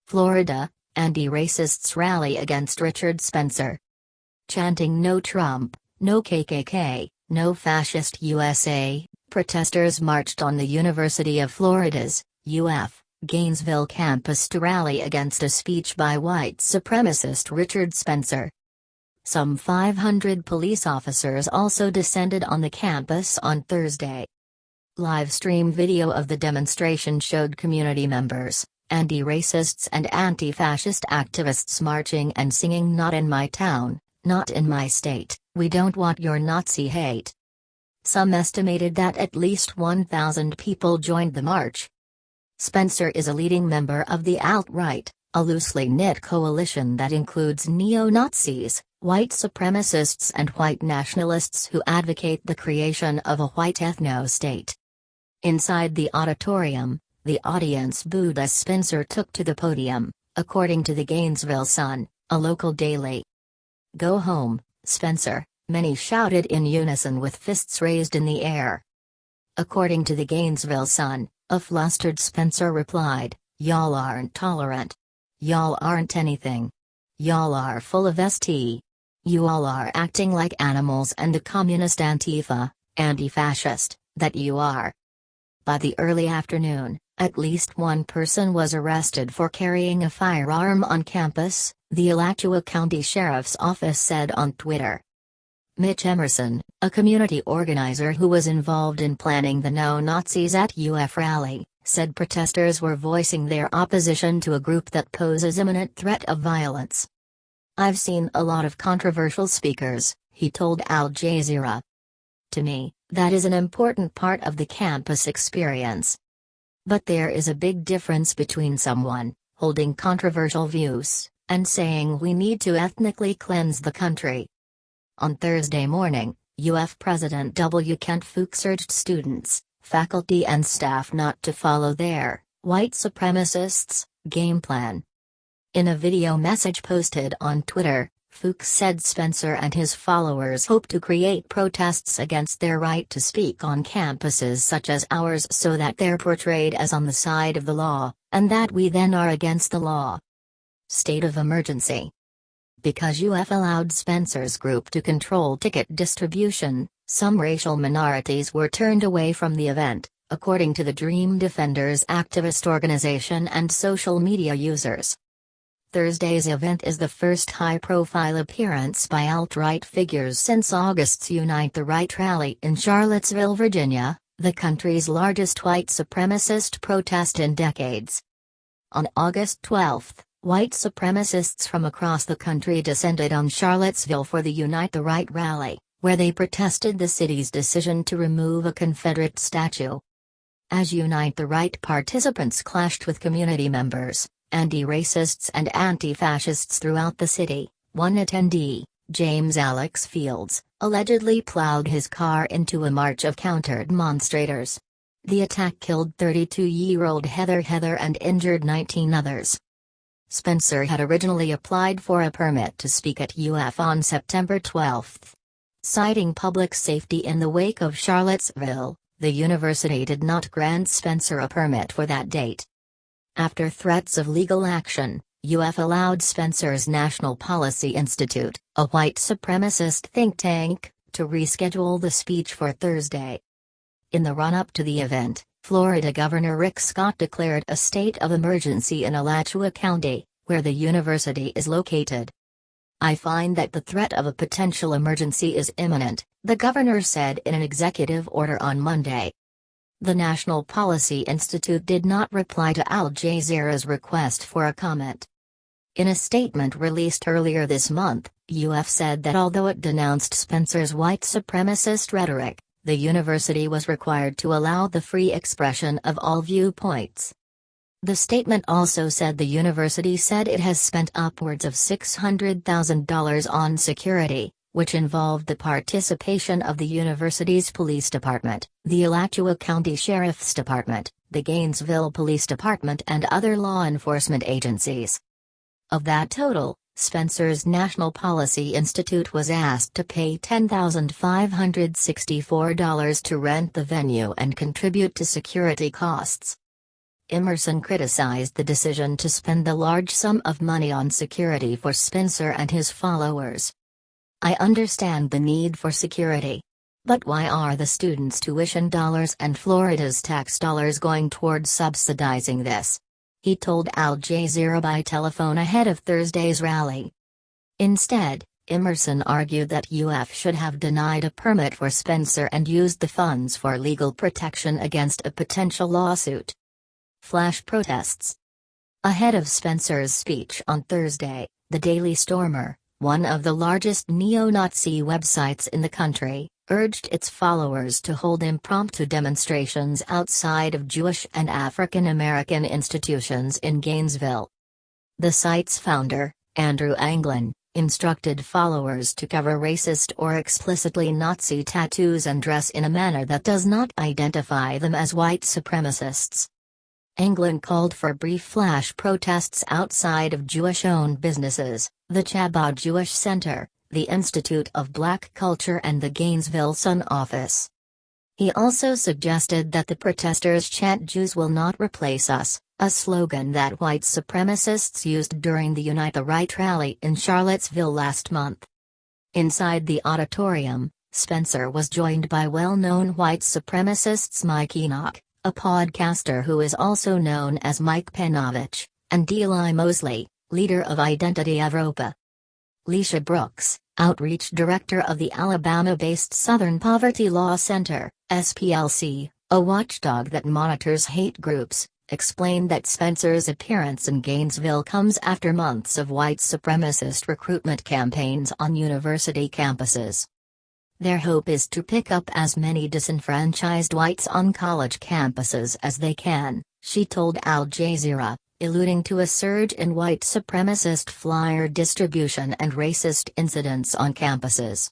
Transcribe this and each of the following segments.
Florida, anti-racists rally against Richard Spencer. Chanting "No Trump, no KKK, no Fascist USA," protesters marched on the University of Florida's, UF, Gainesville campus to rally against a speech by white supremacist Richard Spencer. Some 500 police officers also descended on the campus on Thursday. Live-stream video of the demonstration showed community members, anti-racists and anti-fascist activists marching and singing "Not in my town, not in my state, we don't want your Nazi hate." Some estimated that at least 1,000 people joined the march. Spencer is a leading member of the alt-right, a loosely knit coalition that includes neo-Nazis, white supremacists and white nationalists who advocate the creation of a white ethno-state. Inside the auditorium, the audience booed as Spencer took to the podium, according to the Gainesville Sun, a local daily. "Go home, Spencer," many shouted in unison with fists raised in the air. According to the Gainesville Sun, a flustered Spencer replied, "Y'all aren't tolerant. Y'all aren't anything. Y'all are full of ST. You all are acting like animals and the communist Antifa, anti-fascist, that you are." By the early afternoon, at least one person was arrested for carrying a firearm on campus, the Alachua County Sheriff's Office said on Twitter. Mitch Emerson, a community organizer who was involved in planning the No Nazis at UF rally, said protesters were voicing their opposition to a group that poses imminent threat of violence. "I've seen a lot of controversial speakers," he told Al Jazeera. "To me, that is an important part of the campus experience. But there is a big difference between someone holding controversial views and saying we need to ethnically cleanse the country." On Thursday morning, UF President W. Kent Fuchs urged students, faculty and staff not to follow their white supremacists' game plan. In a video message posted on Twitter, Fuchs said Spencer and his followers hope to create protests against their right to speak on campuses such as ours so that they're portrayed as on the side of the law, and that we then are against the law. State of emergency. Because UF allowed Spencer's group to control ticket distribution, some racial minorities were turned away from the event, according to the Dream Defenders activist organization and social media users. Thursday's event is the first high-profile appearance by alt-right figures since August's Unite the Right rally in Charlottesville, Virginia, the country's largest white supremacist protest in decades. On August 12, white supremacists from across the country descended on Charlottesville for the Unite the Right rally, where they protested the city's decision to remove a Confederate statue. As Unite the Right participants clashed with community members, anti-racists and anti-fascists throughout the city, one attendee, James Alex Fields, allegedly plowed his car into a march of counter-demonstrators. The attack killed 32-year-old Heather and injured 19 others. Spencer had originally applied for a permit to speak at UF on September 12. Citing public safety in the wake of Charlottesville, the university did not grant Spencer a permit for that date. After threats of legal action, UF allowed Spencer's National Policy Institute, a white supremacist think tank, to reschedule the speech for Thursday. In the run-up to the event, Florida Governor Rick Scott declared a state of emergency in Alachua County, where the university is located. "I find that the threat of a potential emergency is imminent," the governor said in an executive order on Monday. The National Policy Institute did not reply to Al Jazeera's request for a comment. In a statement released earlier this month, UF said that although it denounced Spencer's white supremacist rhetoric, the university was required to allow the free expression of all viewpoints. The statement also said the university said it has spent upwards of $600,000 on security, which involved the participation of the university's police department, the Alachua County Sheriff's Department, the Gainesville Police Department and other law enforcement agencies. Of that total, Spencer's National Policy Institute was asked to pay $10,564 to rent the venue and contribute to security costs. Emerson criticized the decision to spend the large sum of money on security for Spencer and his followers. "I understand the need for security. But why are the students' tuition dollars and Florida's tax dollars going towards subsidizing this?" he told Al Jazeera by telephone ahead of Thursday's rally. Instead, Emerson argued that UF should have denied a permit for Spencer and used the funds for legal protection against a potential lawsuit. Flash protests. Ahead of Spencer's speech on Thursday, the Daily Stormer, one of the largest neo-Nazi websites in the country, urged its followers to hold impromptu demonstrations outside of Jewish and African American institutions in Gainesville. The site's founder, Andrew Anglin, instructed followers to cover racist or explicitly Nazi tattoos and dress in a manner that does not identify them as white supremacists. Anglin called for brief flash protests outside of Jewish-owned businesses, the Chabad Jewish Center, the Institute of Black Culture and the Gainesville Sun office. He also suggested that the protesters chant "Jews will not replace us," a slogan that white supremacists used during the Unite the Right rally in Charlottesville last month. Inside the auditorium, Spencer was joined by well-known white supremacists Mike Enoch, a podcaster who is also known as Mike Penovich, and Eli Mosley, leader of Identity Evropa. Leisha Brooks, outreach director of the Alabama-based Southern Poverty Law Center, SPLC, a watchdog that monitors hate groups, explained that Spencer's appearance in Gainesville comes after months of white supremacist recruitment campaigns on university campuses. Their hope is to pick up as many disenfranchised whites on college campuses as they can, she told Al Jazeera, alluding to a surge in white supremacist flyer distribution and racist incidents on campuses.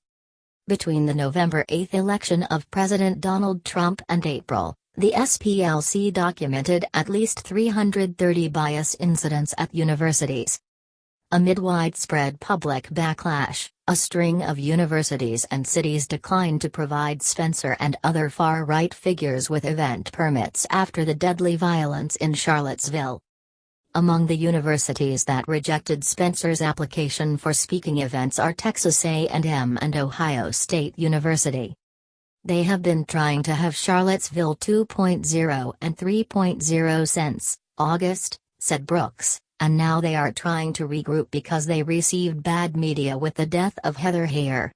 Between the November 8 election of President Donald Trump and April, the SPLC documented at least 330 bias incidents at universities. Amid widespread public backlash, a string of universities and cities declined to provide Spencer and other far-right figures with event permits after the deadly violence in Charlottesville. Among the universities that rejected Spencer's application for speaking events are Texas A&M and Ohio State University. They have been trying to have Charlottesville 2.0 and 3.0 since August, said Brooks, and now they are trying to regroup because they received bad media with the death of Heather Heyer,